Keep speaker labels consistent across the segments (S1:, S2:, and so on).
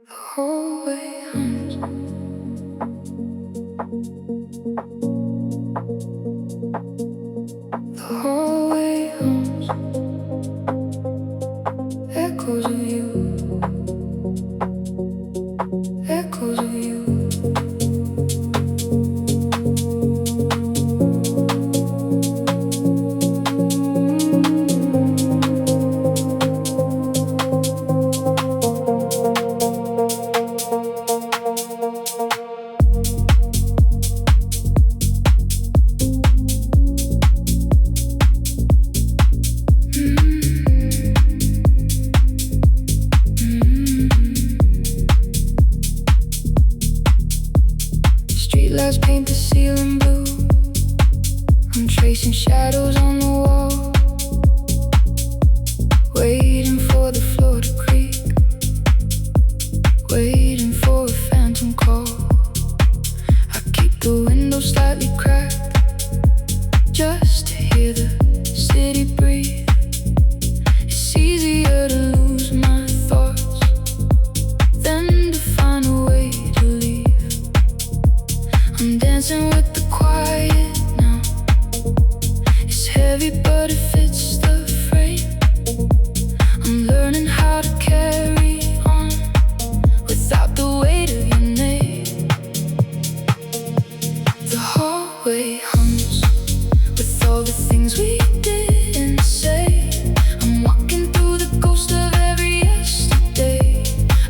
S1: hallway hums. The hallway hums. Echoes of you. Echoes of you. Streetlights paint the ceiling blue. I'm tracing shadows on the wall, waiting for the floor to creak, waiting for a phantom call. I keep the window slightly cracked, just to hear the city breathe. It's easier to lose my thoughts than to find a way to leave. I'm dancing with the quiet now. It's heavy but it fits the frame. I'm learning how to carry on without the weight of your name. The hallway hums with all the things we didn't say. I'm walking through the ghost of every yesterday.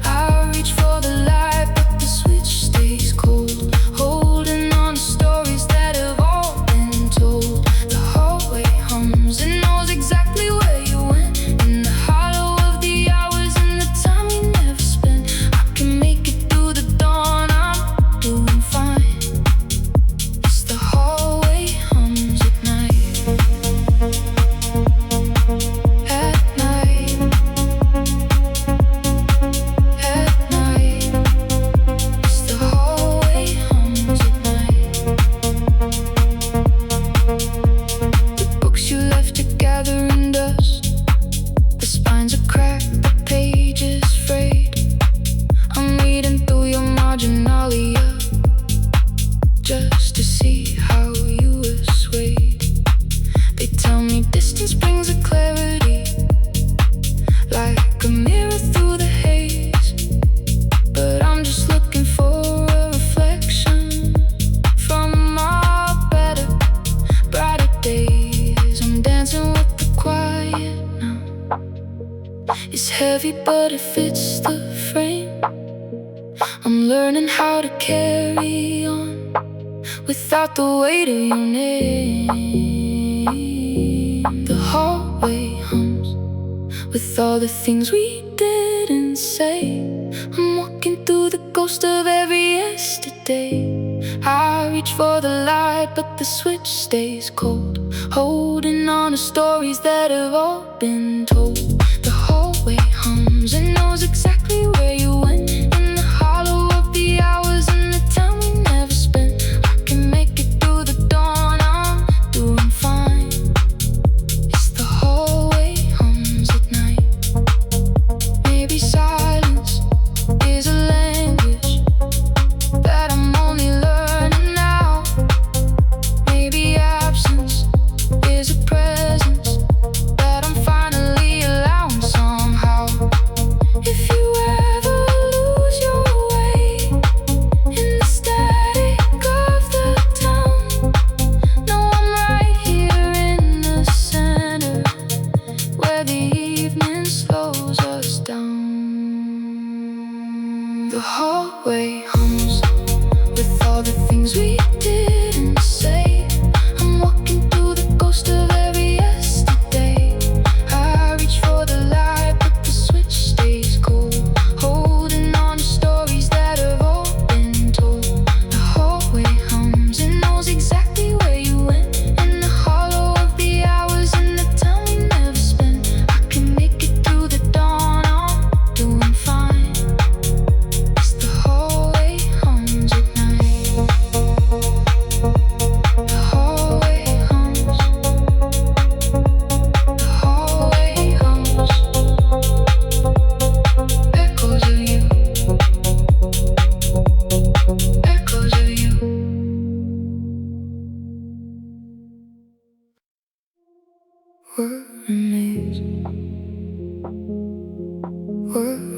S1: I reach for the light but the switch stays cold, holding on to stories that have all been told. The hallway hums and knows exactly where you went, in the hollow of the hours and the time we never spent. I can make it through the dawn, I'm doing fine. It's the hallway hums at night. At night. At night. It's the hallway hums at night. The books you left are gathering dust. The spines are cracked, the pages frayed. I'm reading through your marginalia just to see how you were swayed. They tell me distance brings a clarity, like a mirror through the haze. But I'm just looking for a reflection from our better, brighter days. I'm dancing with the quiet now. It's heavy but it fits the frame. I'm learning how to carry on without the weight of your name. The hallway hums with all the things we didn't say. I'm walking through the ghost of every yesterday. I reach for the light but the switch stays cold, holding on to stories that have all been told. The hallway hums and knows exactly where you went, in the hollow of the hours and the time we never spent. I can make it through the dawn, I'm doing fine. It's the hallway hums at night. Maybe silence is a language that I'm only learning now. Maybe absence is a presence that I'm finally allowing somehow. If you ever lose your way in the static of the town, know I'm right here in the center, where the evening slows us down. The hallway hums with all the things we didn't say. I'm walking through the ghost of every yesterday. I reach for the light but the switch stays cold, holding on to stories that have all been told. The hallway hums and knows exactly where you went, in the hollow of the hours and the time we never spent. I can make it through the dawn, I'm doing fine. It's the hallway hums at night.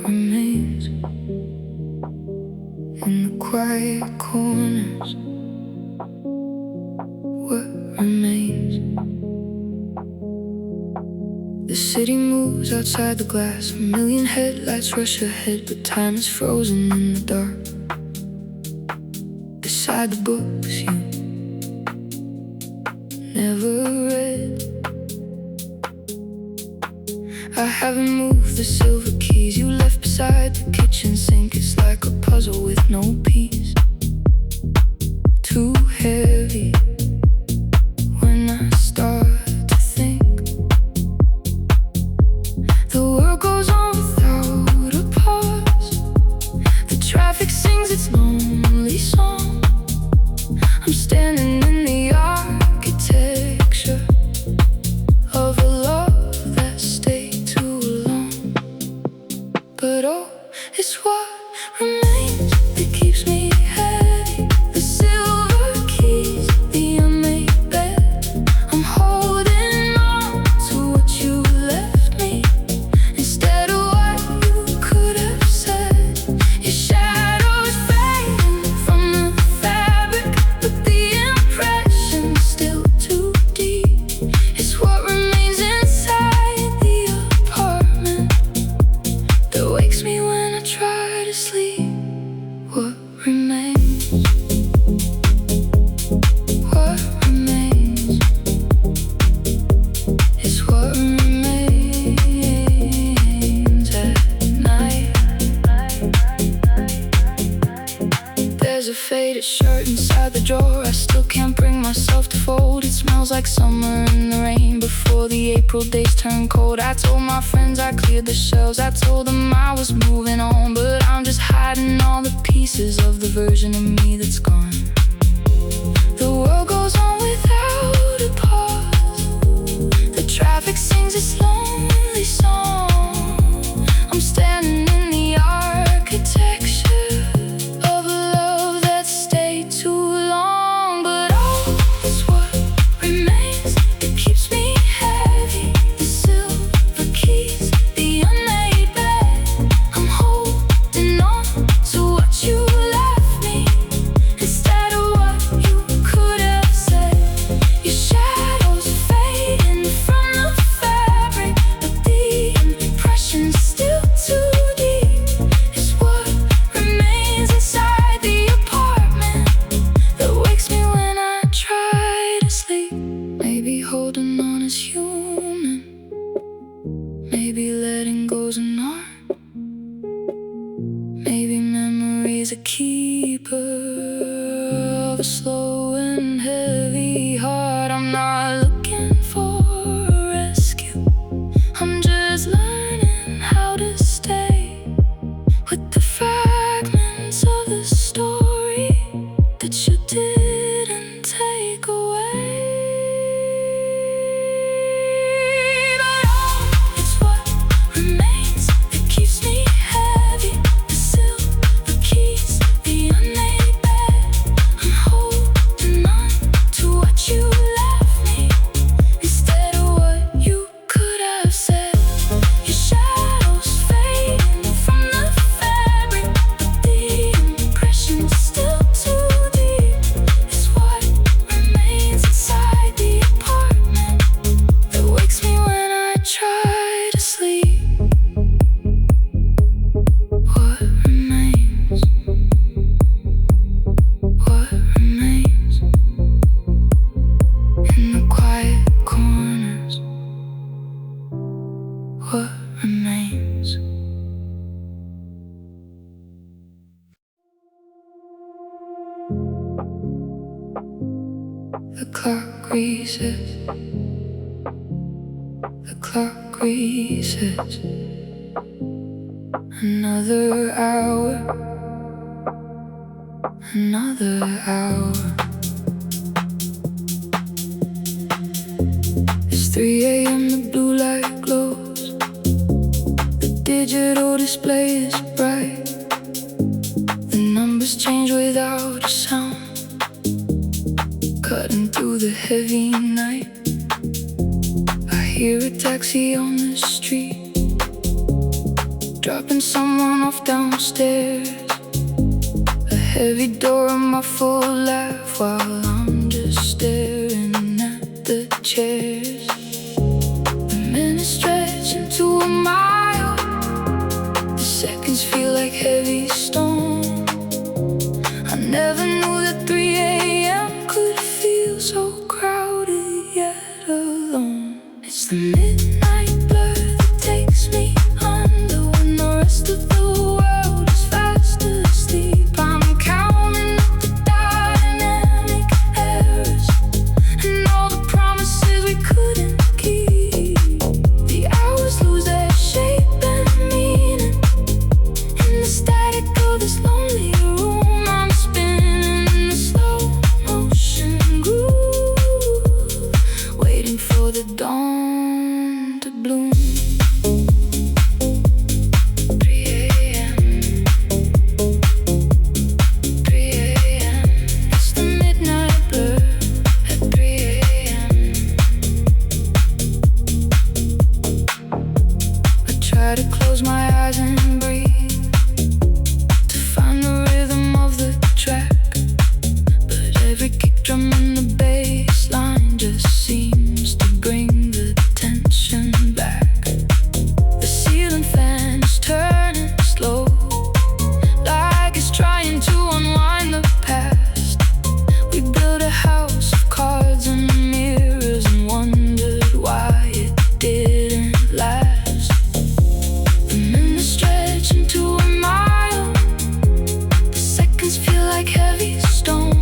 S1: remains in the quiet corners? What remains? The city moves outside the glass. A million headlights rush ahead, but time is frozen in the dark. Beside the books you never read, I haven't moved the silver keys you left beside the kitchen sink. It's like a puzzle with no piece, too heavy when I start to think. The world goes on without a pause. The traffic sings its lonely song. I'm standing in the architecture of a love that stayed too long. But oh, it's what remains that keeps me heavy. The silver keys, the unmade bed. I'm holding on to what you left me instead of what you could have said. Your shadows fading from the fabric, but the impression's still too deep. It's what remains inside the apartment that wakes me when I try to sleep. What remains? What remains? It's what remains at night. There's a faded shirt inside the drawer I still can't bring myself to fold. It smells like summer in the rain before the April days turn cold. I told my friends I cleared the shelves. I told them I was moving on, but I'm just hiding all the pieces of the version of me that's gone. The world goes on without a pause. The traffic sings its lonely song. I'm standing in the architecture of a love that stayed too long. But oh, it's what remains that keeps me heavy. The silver keys, the unmade bed. I'm holding on to what you left me instead of what you could have said. Your shadows fading from the fabric, but the impression's still too deep. It's what remains inside the apartment that wakes me when I try to sleep. Maybe holding on is human. Maybe letting go's an art. Maybe memory's a keeper of a slow and heavy heart. I'm not looking for a rescue. I'm just learning how to stay with the fragments of the story that you didn't take away. But oh, it's what remains that keeps me heavy. The silver keys, the unmade bed. I'm holding on to what you left me instead of what you could have said. Your shadows fading from the fabric, but the impression's still too deep. It's what remains inside the apartment that wakes me when I try to sleep. What remains? What remains in the quiet corners? What remains? The clock resets. The clock resets. Another hour. Another hour. It's 3 a.m. The blue light glows. The digital display is bright. The numbers change without a sound, cutting through the heavy night. I hear a taxi on the street. dropping someone off downstairs. A heavy door, a muffled laugh while I'm just staring at the chairs. The minutes stretch into a mile, the seconds feel like heavy stone. I never knew that 3 a.m. could feel so crowded yet alone. It's the midnight blur that takes me under when the rest of the world is fast asleep. I'm counting up the dynamic errors and all the promises we couldn't keep. The hours lose their shape and meaning in the static of this lonely room. I'm spinning in the slow motion groove, waiting for the dawn to bloom. 3 a.m. 3 a.m. It's the midnight blur at 3 a.m. I try to close my eyes and breathe to find the rhythm of the track, but every kick drum and the bass line just seems to bring the tension back. The ceiling fan is turning slow, like it's trying to unwind the past. We built a house of cards and mirrors and wondered why it didn't last. The minutes stretch into a mile, the seconds feel like heavy stone.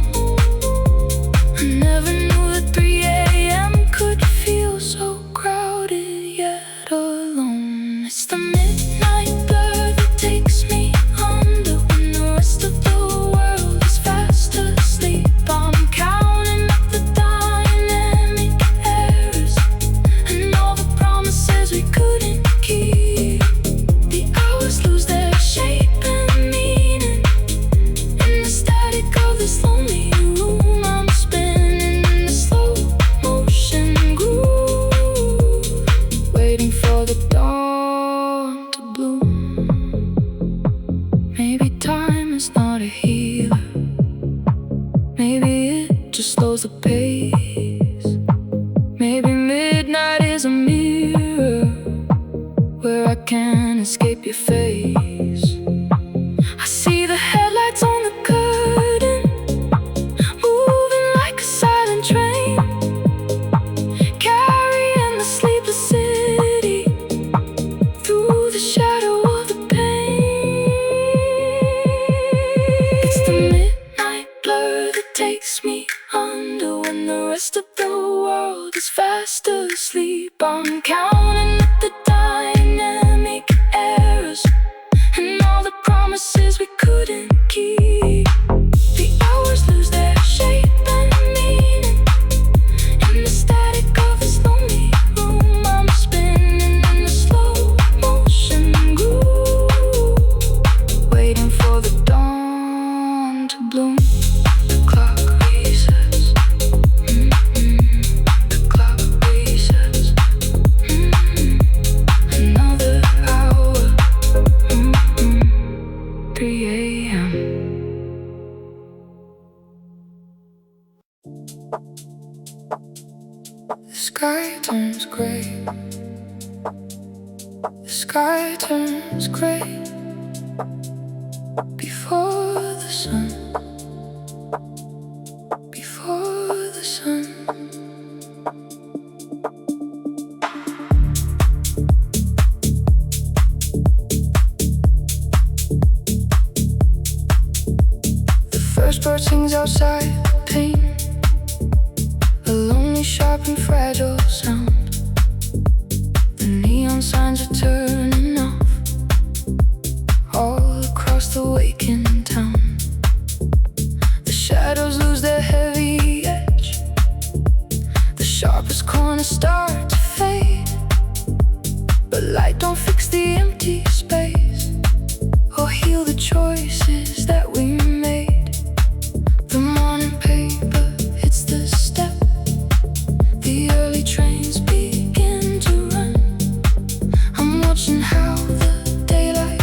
S1: I never knew that 3 a.m. could feel so crowded yet alone. It's the midnight blur that takes me under when the rest of the world is fast asleep. I'm counting up the dynamic errors and all the promises we couldn't keep. The hours lose their shape and meaning in the static of this lonely room. I'm spinning in the slow motion groove, waiting for the dawn to bloom. Maybe time is not a healer, maybe it just slows the pace. Maybe midnight is a mirror where I can't escape your face. I see the headlights on the curtain, moving like a silent train, carrying the sleepless city through the shadow of the pain. It's the midnight blur that takes me under when the rest of the world is fast asleep. I'm counting up the dynamic errors and all the promises we couldn't keep. The hours lose their shape and meaning in the static of this lonely room. I'm spinning in the slow motion groove, waiting for the dawn to bloom. The clock resets. The clock resets. Another hour. 3 a.m. The sky turns gray. The sky turns gray before the sun. Before the sun. The first bird sings outside the pain, a lonely, sharp and fragile sound. The neon signs are turning off all across the waking town. The shadows lose their heavy edge, the sharpest corners start to fade, but light don't fix the empty space or heal the choices that we made. The morning paper hits the step, the early trains begin to run. I'm watching how the daylight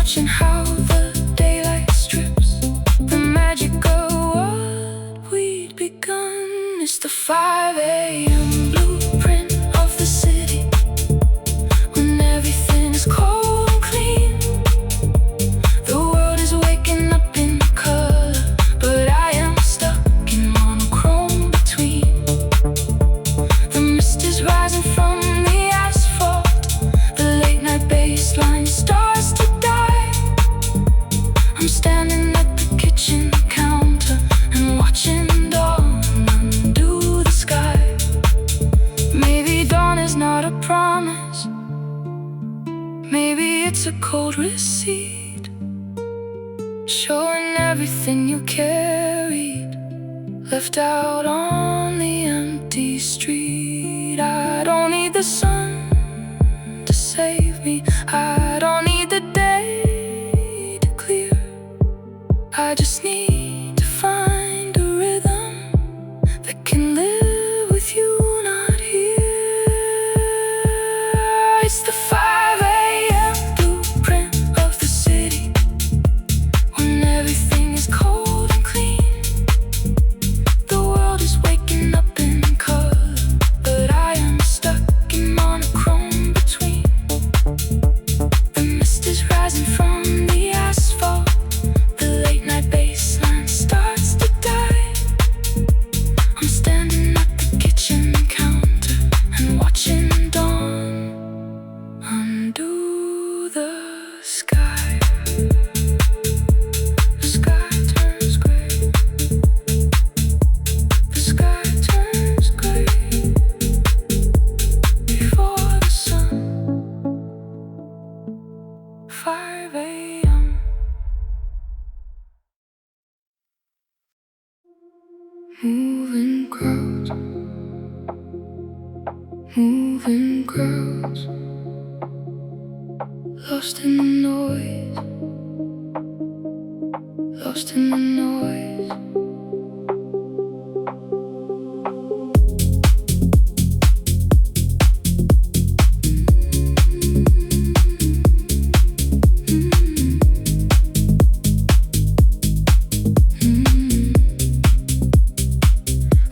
S1: watching how the daylight strips the magic of what we'd begun. It's the 5 a.m. blueprint of the city, when everything is cold and clean. The world is waking up in color, but I am stuck in monochrome between. The mist is rising from the asphalt, the late night bass line starts to die. I'm standing at the kitchen counter and watching dawn undo the sky. Maybe dawn is not a promise, maybe it's a cold receipt, showing everything you carried, left out on the empty street. I don't need the sun to save me, I don't need the day to clear. I just need to find a rhythm that can live with you, not here. It's the 5 a.m. blueprint of the city, when everything is cold and clean. The world is waking up in color, but I am stuck in monochrome between. The mist is rising from the asphalt, the late night bass line starts to die. I'm standing at the kitchen counter and watching dawn undo the sky. The sky turns gray, the sky turns gray before the sun. 5 a.m. Moving crowds, moving crowds, lost in the noise, lost in the noise.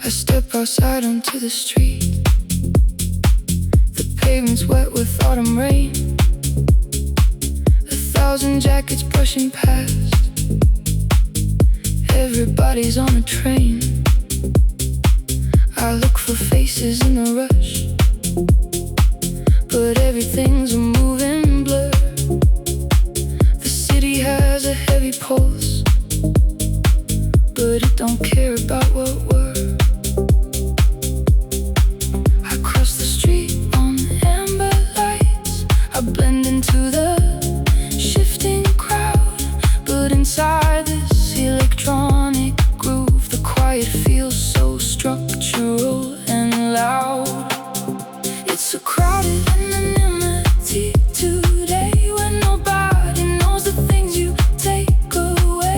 S1: I step outside onto the street, the pavement's wet with autumn rain. 1,000 jackets brushing past, everybody's on a train. I look for faces in a rush, but everything's a moving blur. The city has a heavy pulse, but it don't care about what we're. I cross the street on amber lights, I blend into the shifting crowd, but inside this electronic groove, the quiet feels so structural and loud. It's a crowded anonymity today, when nobody knows the things you take away.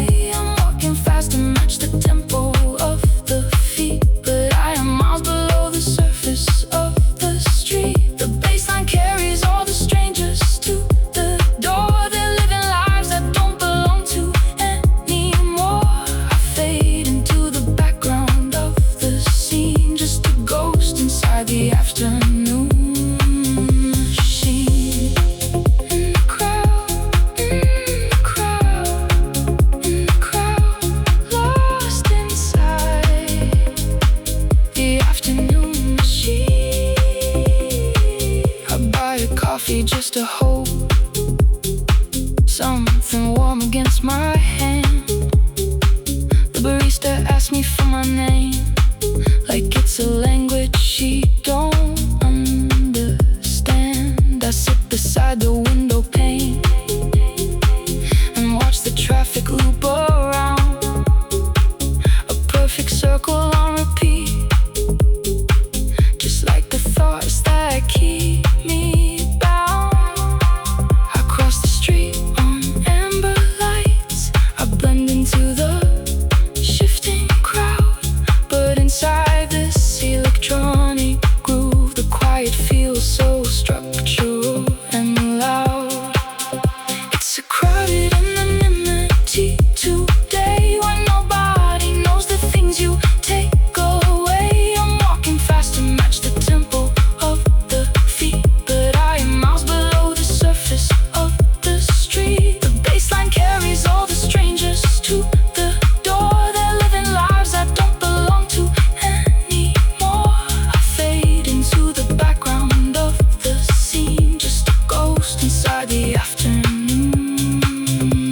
S1: the afternoon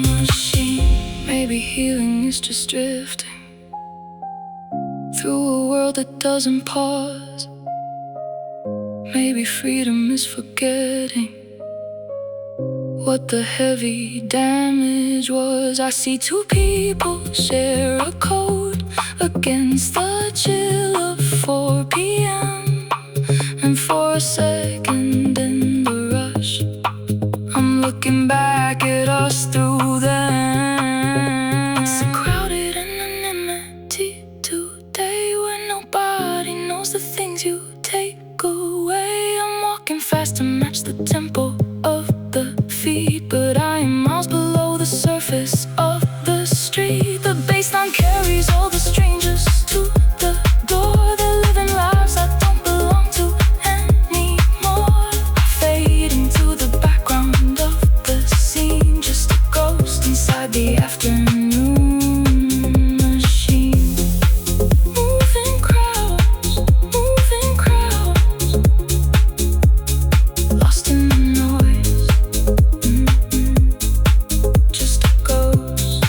S1: machine. Maybe healing is just drifting through a world that doesn't pause. Maybe freedom is forgetting what the heavy damage was. I see two people share a code against the chill of 4 p.m. And for a second in the rush, I'm looking back at us through them. It's a crowded anonymity today, where nobody knows the things you take away. I'm walking fast to match the tempo of the feet, but I am miles below the surface of the street. The baseline carries all the strangers to the door. They're living lives I don't belong to anymore. I fade into the background of the scene, just a ghost inside the afternoon machine. Moving crowds, lost in the noise. Just a ghost.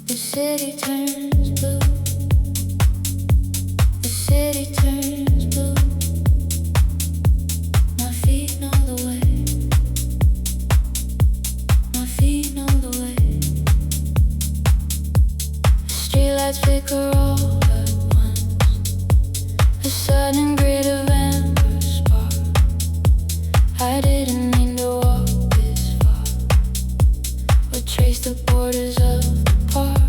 S1: The city turns blue. The city turns blue. My feet know the way. My feet know the way. The streetlights flicker all at once. A sudden grid of amber spark. I didn't mean to walk this far, or trace the borders of the park.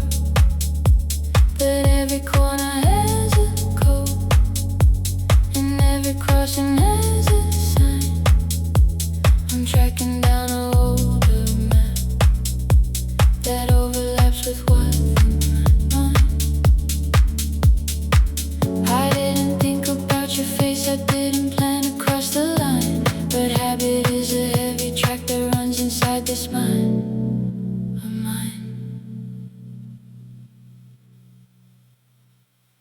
S1: But every corner has a code, and every crossing has a sign. I'm tracking down an older map that overlaps with what's in my mind. I didn't think about your face, I didn't plan to cross the line. But habit is a heavy track that runs inside this mind of mine.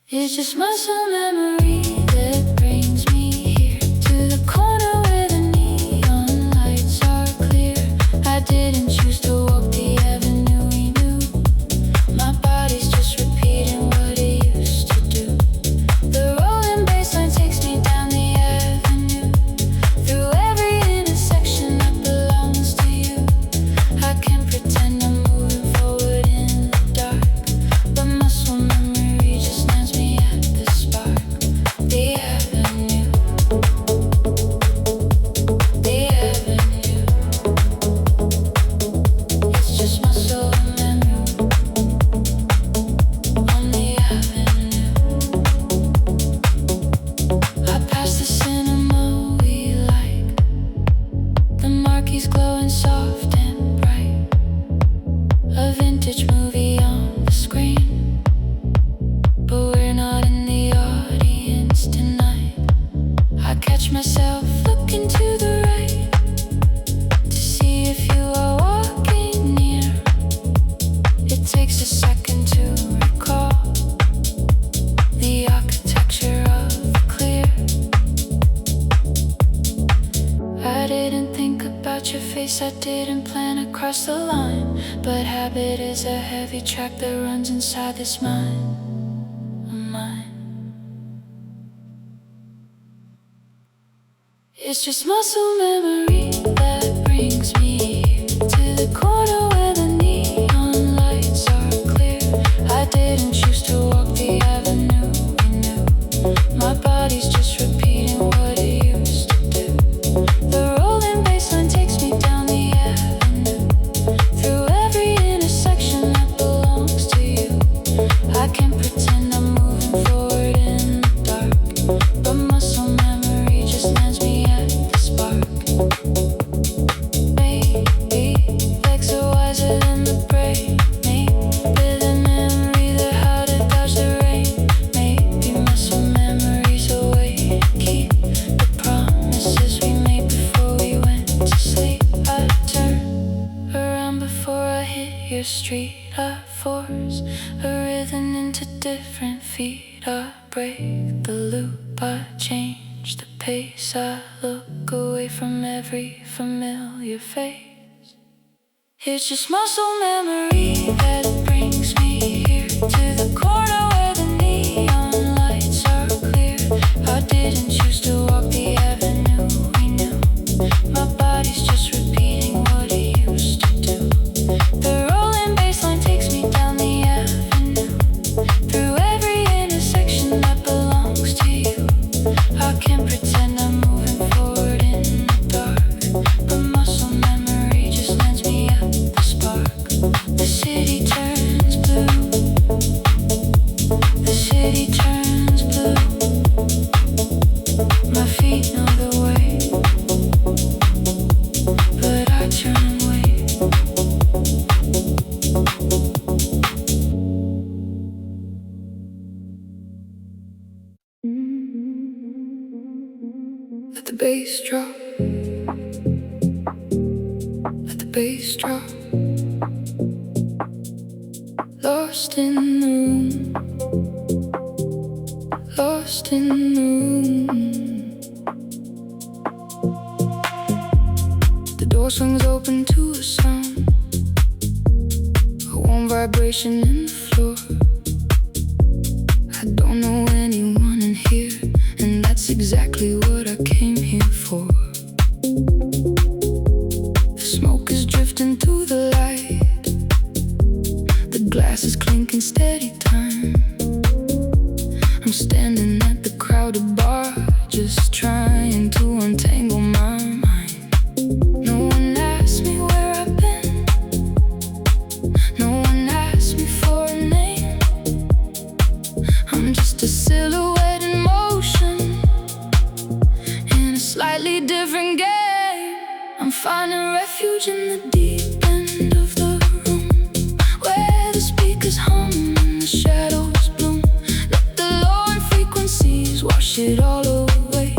S1: It's just muscle memory that brings me here, to the corner where the neon lights are clear. I didn't choose to walk the avenue we knew. My body's just repeating what it used to do. The rolling bassline takes me down the avenue, through every intersection that belongs to you. I can pretend I'm moving forward in the dark, but muscle memory just lands me at the spark. The avenue, the avenue. It's just muscle memory on the avenue. I pass the cinema we like, the marquees glowing soft and bright. A vintage movie on the screen, but we're not in the audience tonight. I catch myself looking to the right, to see if you are walking near. It takes a second to recall the architecture of the clear. I didn't think about your face, I didn't plan to cross the line. But habit is a heavy track that runs inside this mind of mine. It's just muscle memory that brings me here, to the corner where the neon lights are clear. I didn't choose to walk the avenue we knew. My body's just repeating what it used to do. The rolling bassline takes me down the avenue, through every intersection that belongs to you. I can pretend I'm moving forward in the dark, but muscle memory just lands me at the spark. Baby. different feet. I break the loop, I change the pace. I look away from every familiar face. It's just muscle memory that brings me here to the corner where the neon lights are clear. I didn't choose to walk the avenue we knew. My body's just repeating what it used to do. The rolling bassline takes me down the avenue, through every intersection that belongs to you. I can't pretend I'm moving forward in the dark, but muscle memory just lends me out the spark. The city turns blue. The city turns blue. My feet know the way, but I turn away. Let the bass drop. Let the bass drop. Lost in the room. Lost in the room. The door swings open to a sound, a warm vibration in the floor. I don't know anyone in here, and that's exactly what I came here for. The smoke is drifting through the light, the glass is clinking steady time. I'm standing at the crowded bar, just trying to untangle my mind. No one asked me where I've been. No one asked me for a name. I'm just a silhouette in motion, in a slightly different game. I'm finding refuge in the deep end of the room, where the speakers hum and the shadows bloom. Let the lower frequencies wash it all away.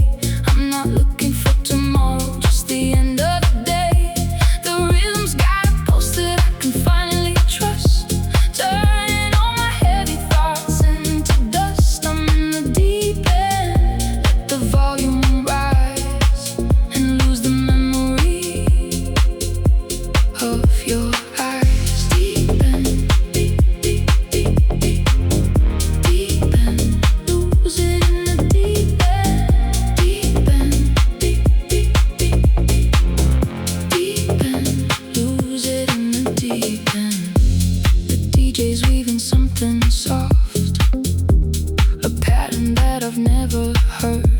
S1: I'm not looking for tomorrow, just the end of the day. The rhythm's got a pulse that I can finally trust, turning all my heavy thoughts into dust. I'm in the deep end. Let the volume rise and lose the memory of your eyes. Deep end, deep, deep, deep, deep, deep end. Lose it in the deep end. Deep end, deep, deep, deep, deep, deep end. Lose it in the deep end. The DJ's weaving something soft, a pattern that I've never heard.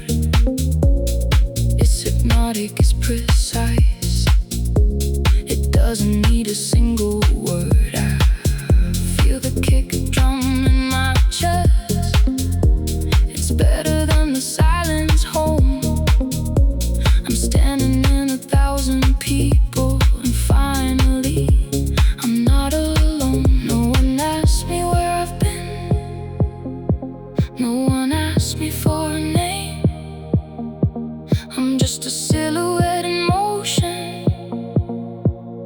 S1: It's hypnotic, it's precise. It doesn't need a single word. I feel the kick drum in my chest. It's better than the silence home. I'm standing in 1,000 people, and finally I'm not alone. No one asked me where I've been. No one asked me for a name. I'm just a silhouette in motion,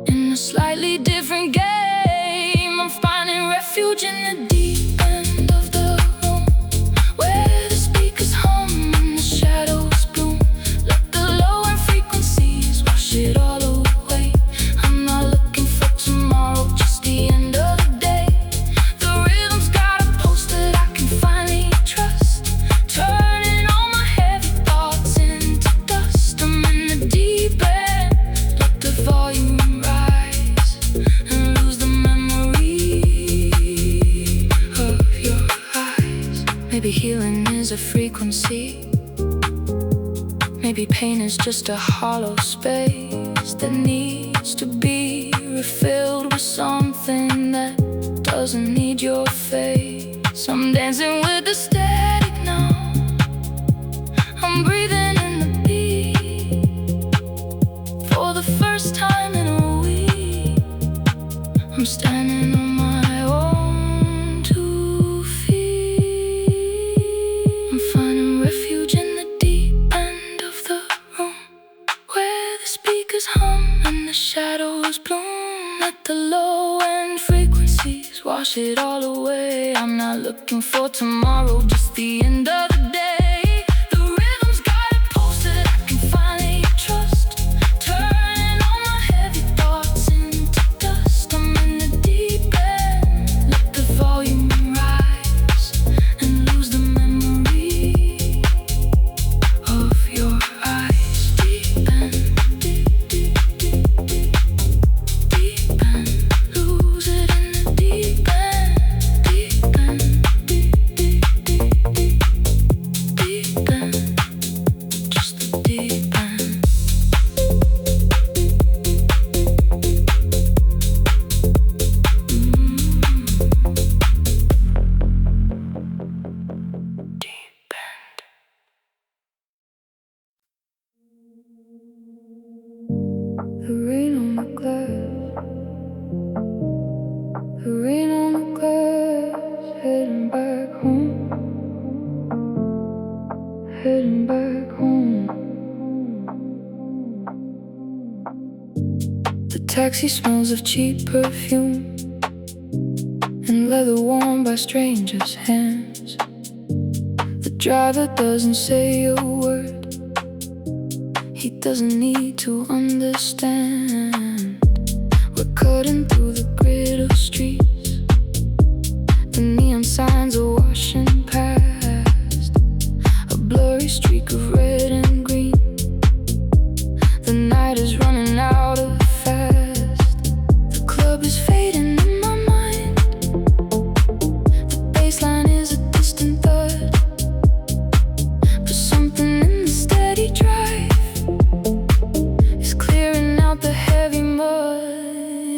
S1: in a slightly different game. I'm finding refuge in the deep end of the room, where the speakers hum and the shadows bloom. Let the lower frequencies wash it all away. I'm not looking for tomorrow, just the end of the day. The rhythm's got a pulse that I can finally trust, turning all my heavy thoughts into dust. I'm in the deep end. Let the volume rise and lose the memory of your eyes. Maybe healing is a frequency. Maybe pain is just a hollow space that needs to be refilled with something that doesn't need your face. I'm dancing with the static now. I'm breathing in the beat for the first time in a week. I'm standing on my own 2 feet. I'm finding refuge in the deep end of the room, where the speakers hum and the shadows bloom. Let the low end frequencies wash it all away. I'm not looking for tomorrow, just the end of the day. The rhythm's got a pulse that I can finally trust, turning all my heavy thoughts into dust. I'm in the deep end, let the volume rise and lose the memory of your eyes. Deep end, deep, deep, deep, deep, deep end, lose it in the deep end. Deep end, deep, deep, deep, deep, deep end, just the deep end. Deep end. The rain on the glass, the rain on the glass, heading back home, heading back home. The taxi smells of cheap perfume and leather worn by strangers' hands. The driver doesn't say a word, he doesn't need to understand. We're cutting through the grid of streets, the neon signs are washing past, a blurry streak of red and green. The night is running out of fast. The club is fading in my mind. The bassline is a distant thud, but something in the steady drive is clearing out the heavy mud.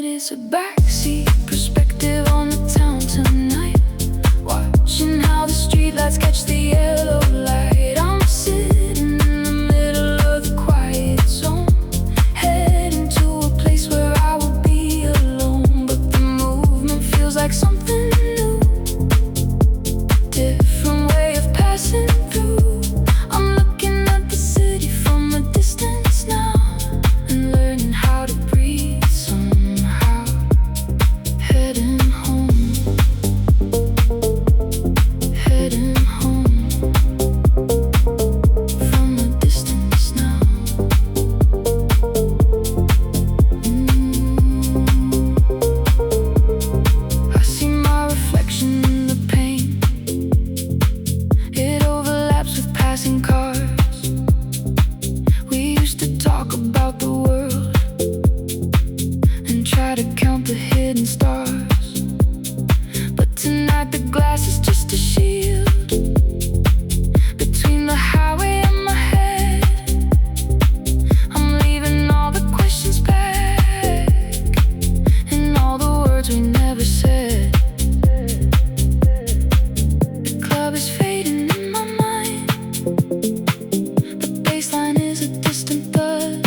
S1: It's a backseat perspective on the town tonight, watching how the streetlights catch the yellow light. I'm sitting in the middle of the quiet zone, heading to a place where I will be alone. But the movement feels like something new, different way of passing through. I'm looking at the city from a distance now and learning how to breathe somehow. Heading home, heading home from a distance now. I see my reflection in the pain. It overlaps with passing cars. We used to talk about the world and try to count the hidden stars, but tonight the glass is just a shield between the highway and my head. I'm leaving all the questions back and all the words we never said. The club is fading in my mind. The bassline is a distant thud,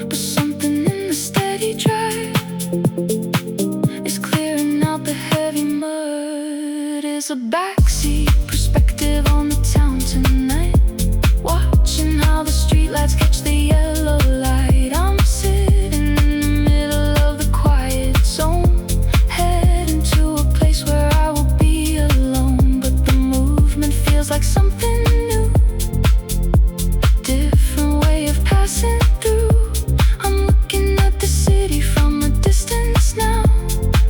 S1: but something in the steady drive is clearing out the heavy mud. It's a backseat perspective on the town tonight, watching how the streetlights catch the yellow light. I'm sitting in the middle of the quiet zone, heading to a place where I will be alone. But the movement feels like something new, different way of passing through. I'm looking at the city from a distance now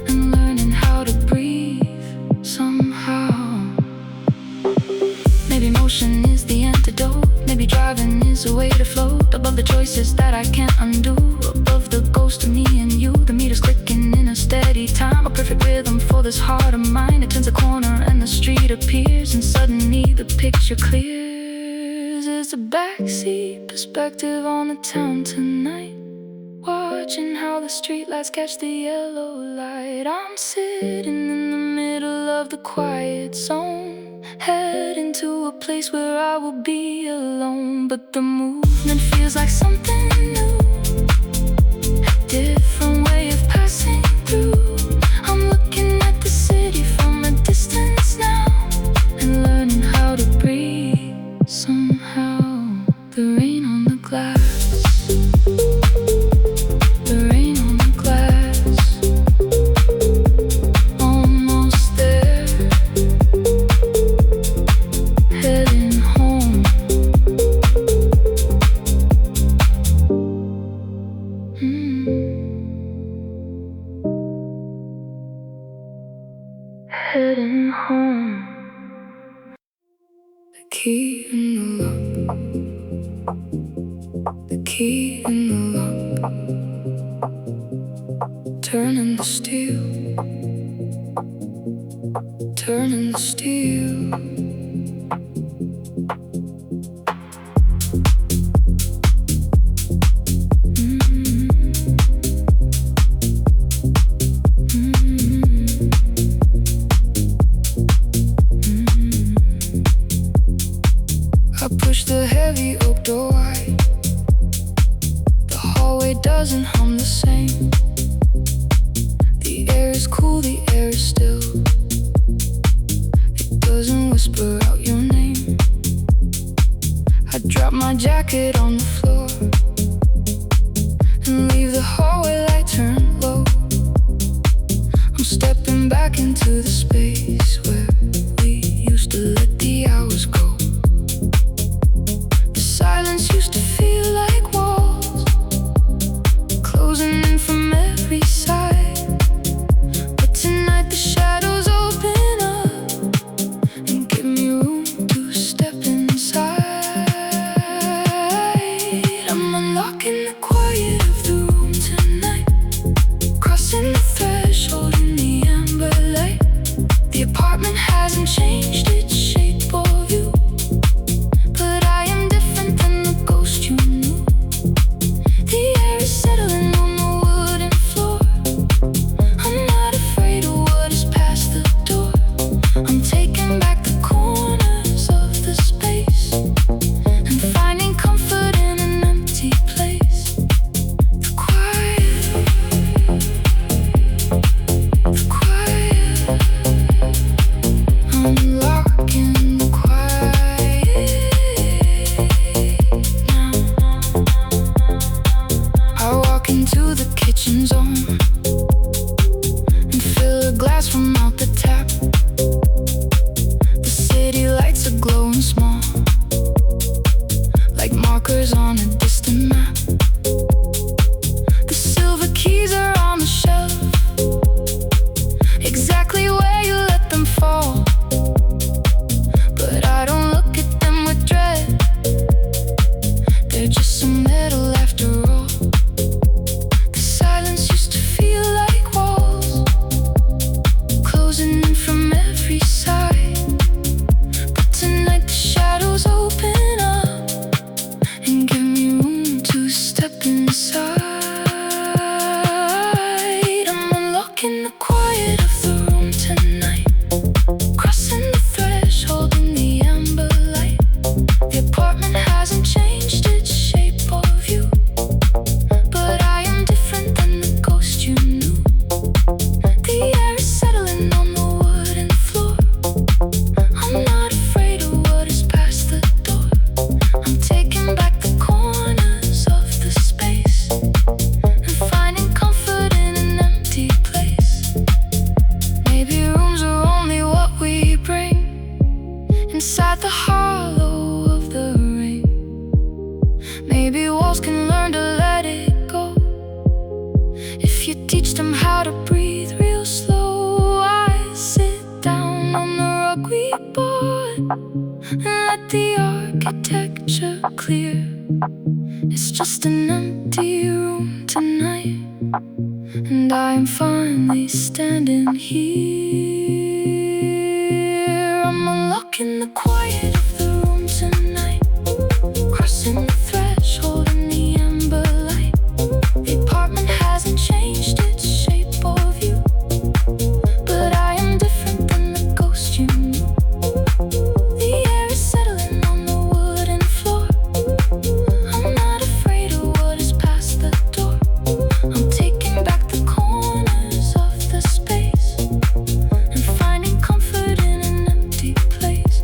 S1: and learning how to breathe somehow. Maybe motion is the antidote. Maybe driving is a way to float above the choices that I can't undo, above the ghost of me and you. The meter's clicking in a steady time, a perfect rhythm for this heart of mine. It turns a corner and the street appears, and suddenly the picture clears. It's a backseat perspective on the town tonight, watching how the streetlights catch the yellow light. I'm sitting in the middle of the quiet zone, heading to a place where I will be alone. But the movement feels like something new, a different way of passing through. I'm looking at the city from a distance now and learning how to breathe somehow. The rain on the glass, the rain on the glass. the key in the lock, turning the steel, turning the steel. I push the heavy oak door wide. The hallway doesn't hum the same. The air is cool, the air is still. It doesn't whisper out your name. I drop my jacket on the floor and leave the hallway light turned low. I'm stepping back into the space where we used to let the hours go. Silence used to feel like walls, closing in from every side. But tonight the shadows open up and give me room to step inside. I'm unlocking the quiet of the room tonight, crossing the threshold in the amber light. The apartment hasn't changed its shape or view, but I am different than the ghost you knew. The air is settling on the wooden floor. I'm not afraid of what is past the door. I'm taking back the corners of the space and finding comfort in an empty place. The quiet, the quiet. I'm unlocking the quiet now. I walk into the kitchen zone and fill a glass from out the tap. The city lights are glowing small, like markers on a distant map. The silver keys are on the shelf, exactly where you let them fall. But I don't look at them with dread. They're just some metal after all. The silence used to feel like walls, closing in from every side. But tonight the shadows open up and give me room to step inside. I'm unlocking the quiet of the room tonight, crossing the threshold in the amber light. The apartment hasn't changed its shape or view, but I am different than the ghost you knew. The air is settling on the wooden floor. I'm not afraid of what is past the door. I'm taking back the corners of the space and finding comfort in an empty place. Maybe rooms are only what we bring inside the hollow of the ring. Maybe walls can learn to let it go if you teach them how to breathe real slow. I sit down on the rug we bought and let the architecture clear. It's just an empty room tonight, and I am finally standing here. I'm unlocking the quiet of the room tonight, crossing the threshold in the amber light. The apartment hasn't changed its shape or view, but I am different than the ghost you knew. The air is settling on the wooden floor. I'm not afraid of what is past the door. I'm taking back the corners of the space and finding comfort in an empty place.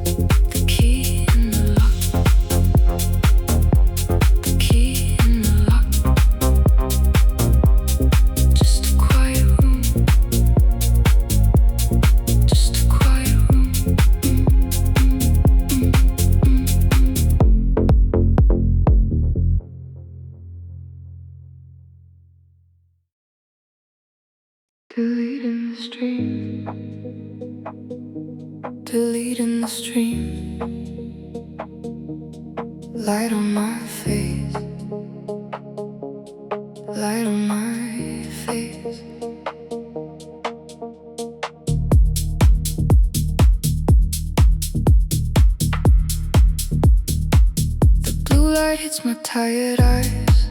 S1: The key in the lock, the key in the lock. Just a quiet room, just a quiet room. Deleting the stream, deleting the stream, Light on my face, light on my face. The blue light hits my tired eyes.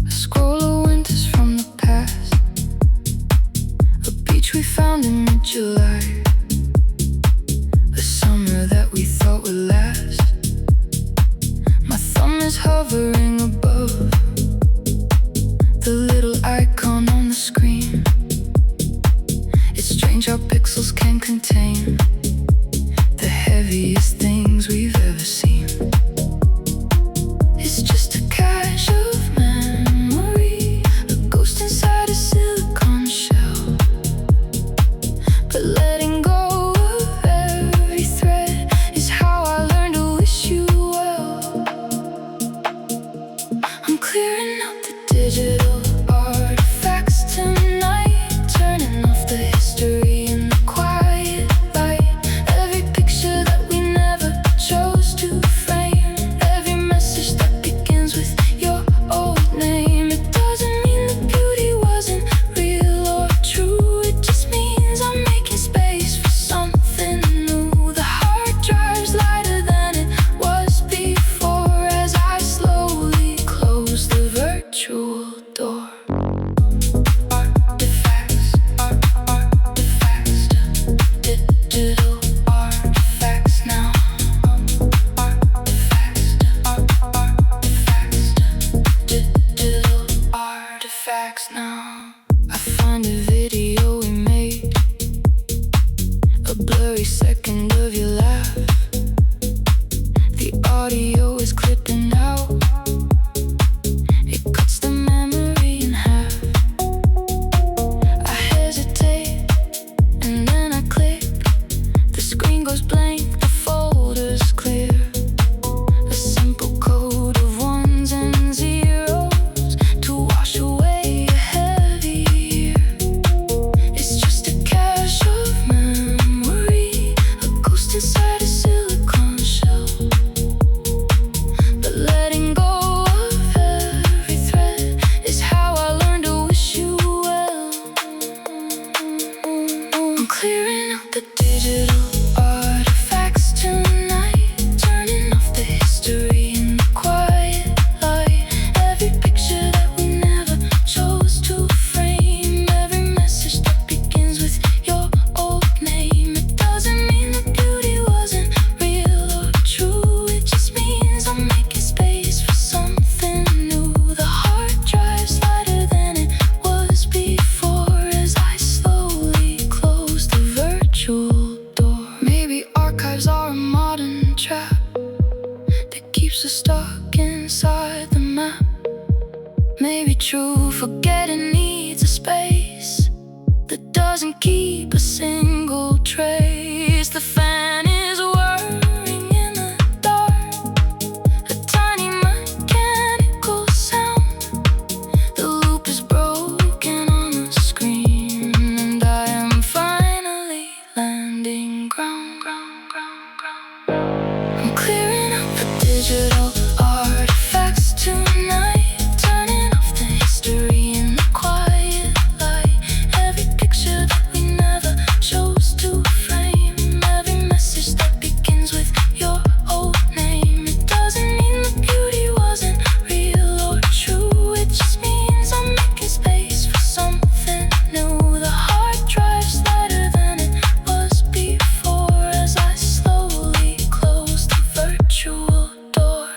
S1: A scroll of winters from the past. A beach we found in mid-July. A summer that we thought would last. My thumb is hovering above the little icon on the screen. It's strange how pixels can contain the heaviest things we've ever seen. It's just a cache of memory, a ghost inside a silicone shell. But letting go of every thread is how I learned to wish you well. I'm clearing out the digital artifacts tonight, turning off the history in the quiet light. Every picture that we never chose to frame, every message that begins with your old name. It doesn't mean the beauty wasn't real or true. It just means I'm making space for something new. The hard drive's lighter than it was before as I slowly close the virtual door. Artifacts, artifacts, digital artifacts now. Artifacts, artifacts, digital artifacts now. I find a video we made, a blurry second of your laugh. The audio is clipping out. It cuts the memory in half. I hesitate and then I click. The screen goes blank, the folder's clear. A simple code of ones and zeros to wash away a heavy year. It's just a cache of memory, a ghost inside a silicone shell. But letting go of every thread is how I learned to wish you well. I'm clearing out the digital artifacts tonight, turning off the history in the quiet light. Every picture that we never chose to frame, every message that begins with your old name. It doesn't mean the beauty wasn't real or true. It just means I'm making space for something new. The hard drive's lighter than it was before as I slowly close the virtual door. Maybe archives are a modern trap that keeps us stuck inside the map. Maybe true forgetting needs a space that doesn't keep a single trace. The fan is whirring in the dark, a tiny mechanical sound. The loop is broken on the screen, and I am finally landing ground. I'm clearing out the digital artifacts tonight, turning off the history in the quiet light. Every picture that we never chose to frame, every message that begins with your old name. It doesn't mean the beauty wasn't real or true. It just means I'm making space for something new. The hard drive's lighter than it was before as I slowly close the virtual door.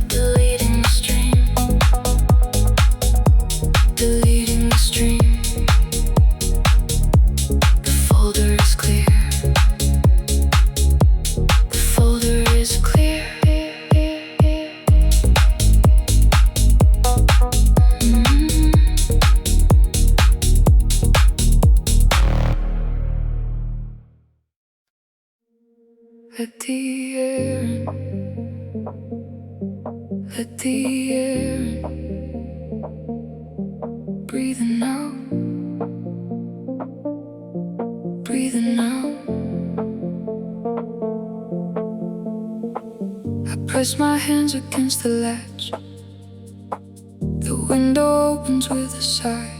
S1: Deleting the stream, deleting the stream. The folder is clear. The folder is clear. Let the air in. Let the air in. Breathing out. Breathing out. Press my hands against the latch. The window opens with a sigh.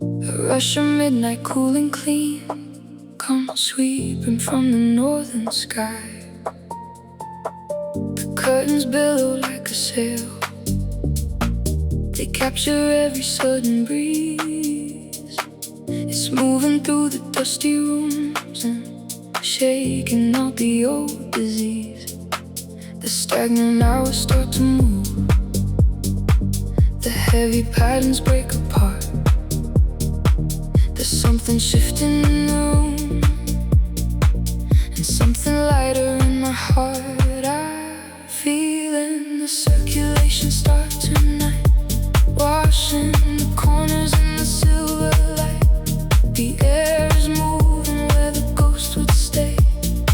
S1: A rush of midnight, cool and clean, comes sweeping from the northern sky. The curtains billow like a sail. They capture every sudden breeze. It's moving through the dusty rooms and shaking out the old disease. The stagnant hours start to move. The heavy patterns break apart. There's something shifting in the room, and something lighter in my heart. I'm feeling the circulation start tonight, washing the corners in the silver light. The air is moving where the ghost would stay,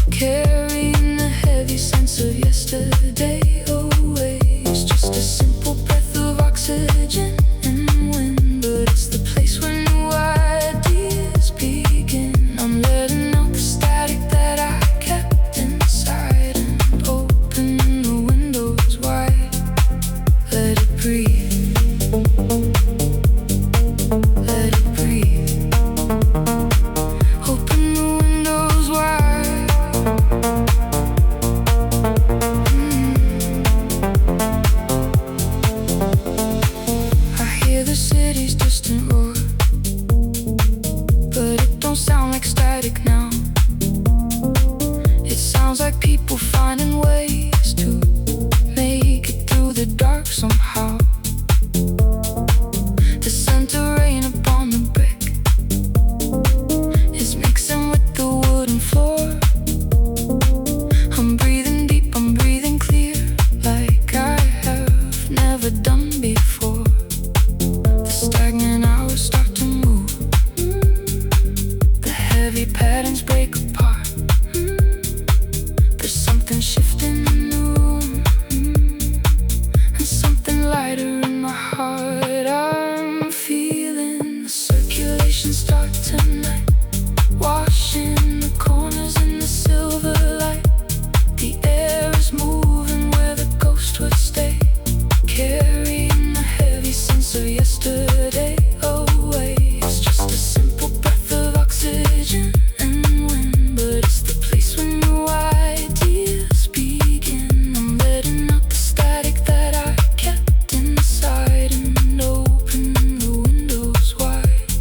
S1: carrying the heavy sense of yesterday away. It's just a simple breath of oxygen and wind, but it's the place where new ideas begin. I'm letting out the static that I kept inside and opening the windows wide. Let it breathe. Let it breathe. Open the windows wide. I hear the city's distant roar, but it don't sound like static now. It sounds like people finding ways to make it through the dark somehow. The scent of rain upon the brick is mixing with the wooden floor. I'm breathing deep, I'm breathing clear, like I have never done before. The stagnant hours start to move. The heavy patterns break apart. There's something shifting in the room, and something lighter in my heart. I'm feeling the circulation start tonight, washing the corners in the silver light. The air is moving where the ghost would stay, carrying the heavy sense of yesterday away. It's just a simple breath of oxygen and wind, but it's the place where new ideas begin. I'm letting out the static that I kept inside and opening the windows wide.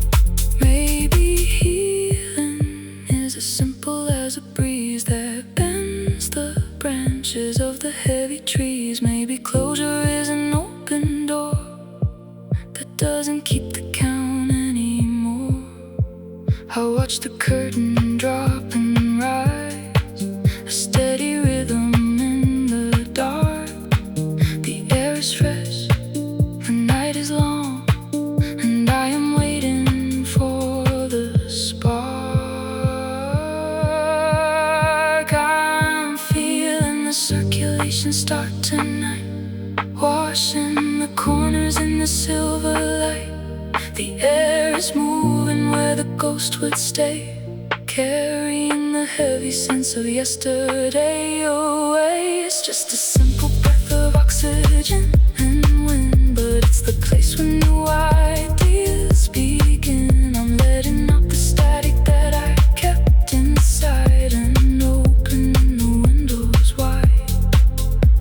S1: Maybe healing is as simple as a breeze that bends the branches of the heavy trees. Maybe closure is an open door that doesn't keep the count anymore. I watch the curtain drop and rise, a steady rhythm in the dark. The air is fresh, the night is long, and I am waiting for the spark. I'm feeling the circulation start tonight, washing the corners in the silver light. The air is moving where the ghost would stay, carrying the heavy sense of yesterday away. It's just a simple breath of oxygen and wind, but it's the place where new ideas begin. I'm letting out the static that I kept inside and opening the windows wide.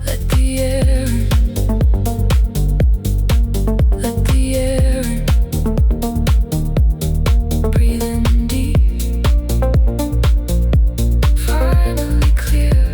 S1: Let the air in. Let the air in. Breathing deep, finally clear.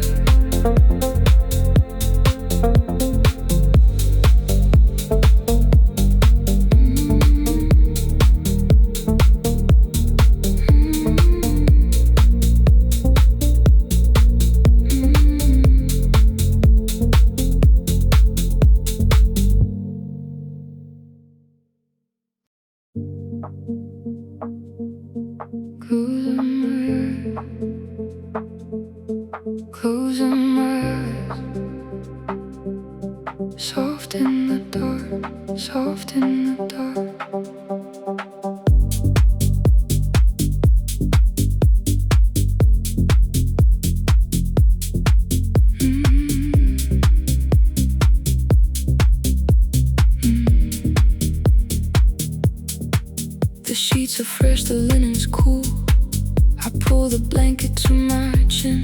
S1: Closing my eyes, soft in the dark, soft in the dark. the blanket to my chin.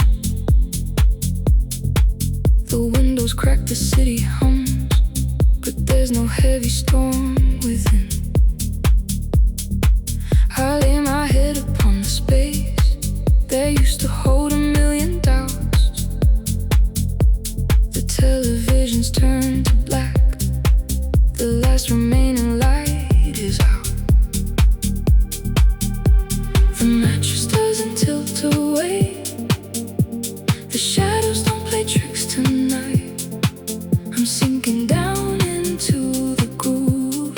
S1: The windows crack, the city hums, but there's no heavy storm within. I lay my head upon the space that used to hold a million doubts. The television's turned to black, the last remaining light is out. The mattress doesn't tilt away, the shadows don't play tricks tonight. I'm sinking down into the groove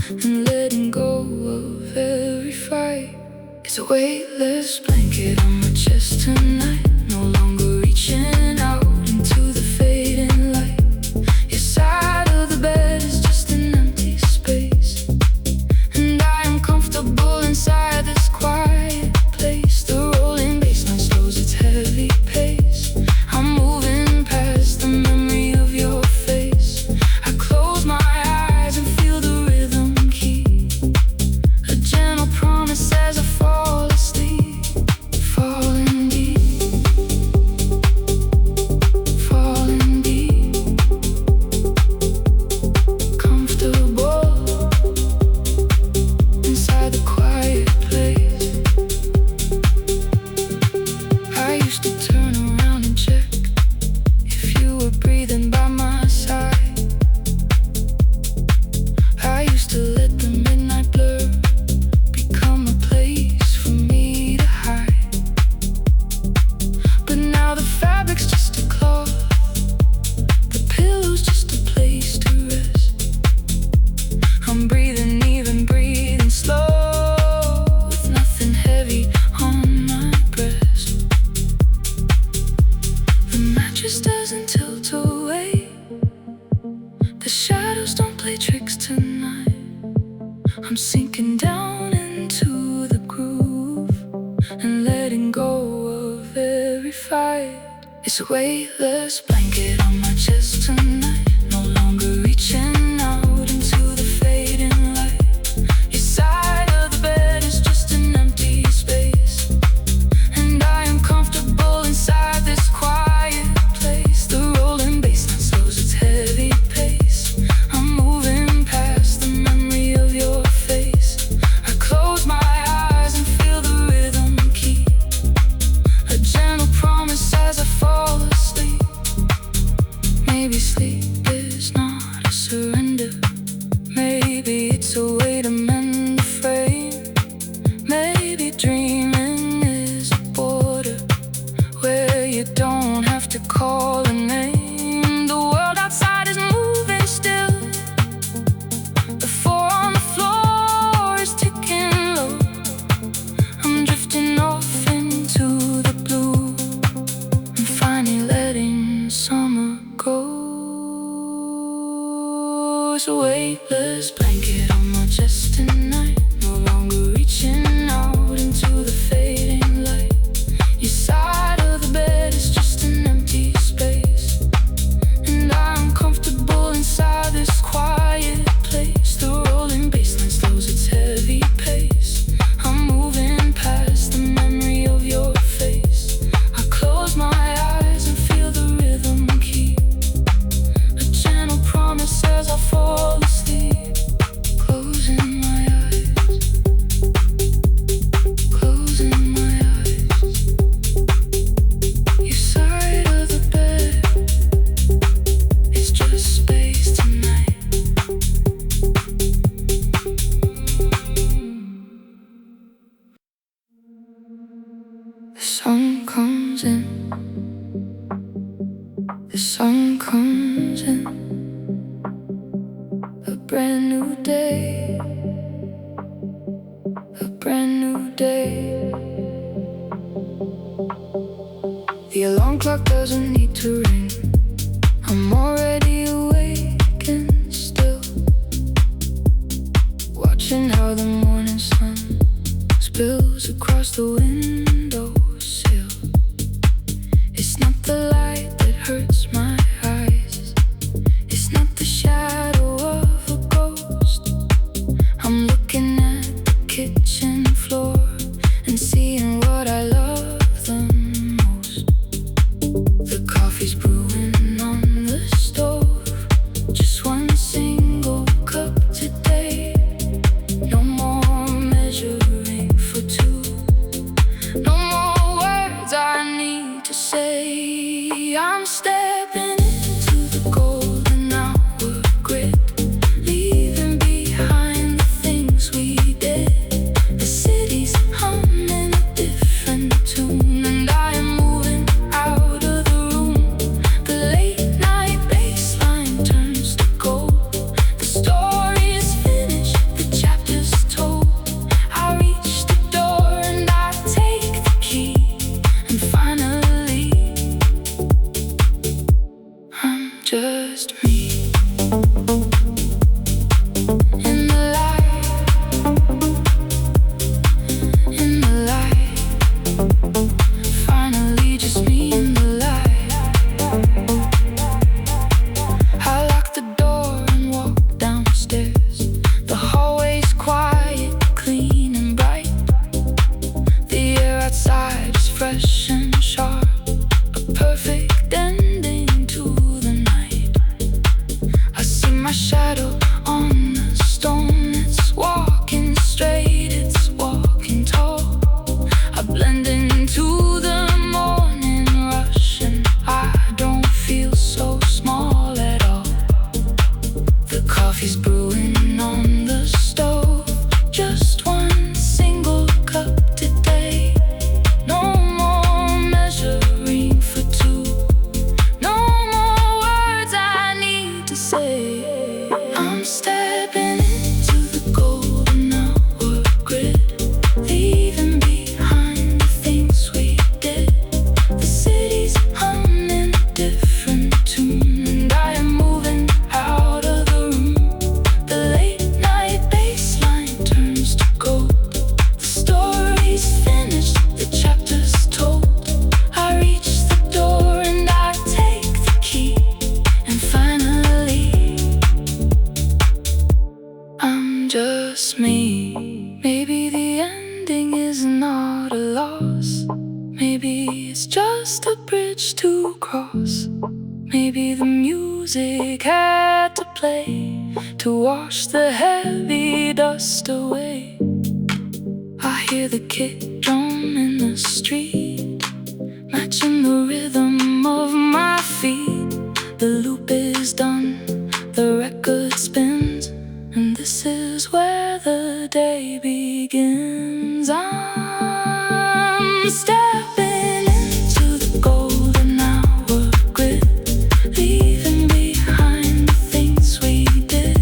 S1: and letting go of every fight. It's a weightless blanket on my chest tonight, no longer reaching out into the fading light. Your side of the bed is just an empty space, and I am comfortable inside this quiet place. The rolling bassline slows its heavy pace. I'm moving past the memory of your face. I close my eyes and feel the rhythm key, a gentle promise as I fall asleep, falling deep, falling deep, comfortable inside the quiet place. I used to turn around and check if you were breathing by my side. I used to let the midnight blur become a place for me to hide. But now the fabric's just a cloth, the pillow's just a place to rest. I'm breathing, even breathing slow, with nothing heavy on my breast. The mattress doesn't tilt away, the shadows don't play tricks tonight. I'm sinking down into the groove and letting go of every fight. It's a weightless blanket on my chest tonight, no longer reaching out into the fading light. Your side of the bed is just an empty space, and I am comfortable inside this quiet place. The rolling bassline slows its heavy pace. I'm moving past the memory of your face. I close my eyes and feel the rhythm key, a gentle promise as I fall asleep. Maybe sleep is not a surrender, maybe it's a way to mend the frame. Maybe dreaming is a border where you don't have to call a name. The world outside is moving still, the four on the floor is ticking low. I'm drifting off into the blue, I'm finally letting summer go. It's a weightless blanket on my chest tonight, no longer reaching out into the fading light. Your side of the bed is just an empty space, and I'm comfortable inside this quiet place. The rolling bassline slows its heavy pace. I'm moving past the memory of your face. I close my eyes and feel the rhythm key, a gentle promise as I fall asleep. Closing my eyes, closing my eyes. Your side of the bed, it's just space tonight. The sun comes in, the sun comes in, a brand new day, a brand new day. The alarm clock doesn't need to ring, I'm already awake and still, watching how the morning sun spills across the windowsill. It's not the light that hurts my eyes, it's not the shadow of a ghost. I'm looking at the kitchen floor and seeing what I love I'm stepping into the golden hour grid, leaving behind the things we did. The city's humming a different tune, and I am moving out of the room. The late night bass line turns to gold. The story is finished, the chapter's told. I reach the door and I take the key, and finally I'm just me. In the light, in the light, finally just me in the light. I lock the door and walk downstairs. The hallway's quiet, clean and bright. The air outside is fresh and sharp, a perfect ending to the night. I see my shadow on the stone. It's walking straight, it's walking tall. I blend into the morning rush, and I don't feel so small at all. The coffee's brewing on the stove, just one single cup today. No more measuring for two, no more words I need to say. I'm stepping into the golden hour grid, leaving behind the things we did. The city's humming a different tune, and I am moving out of the room. The late night bass line turns to gold. The story's finished, the chapter's told. I reach the door and I take the key, and finally I'm just me. Maybe the ending is not a loss. Maybe it's just a bridge to cross. Maybe the music had to play to wash the heavy dust away. I hear the kick drum in the street, matching the rhythm of my feet. The loop is done, the record spins, and this is where the day begins. I'm stepping into the golden hour grid, leaving behind the things we did.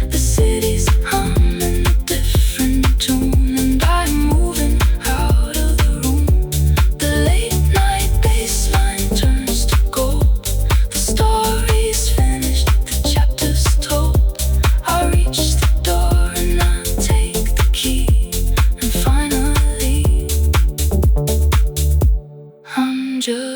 S1: The city's humming a different tune, and I'm moving out of the room. The late night bass line turns to gold. The story's finished, the chapter's told. I reach the door and I take the key, and finally I'm just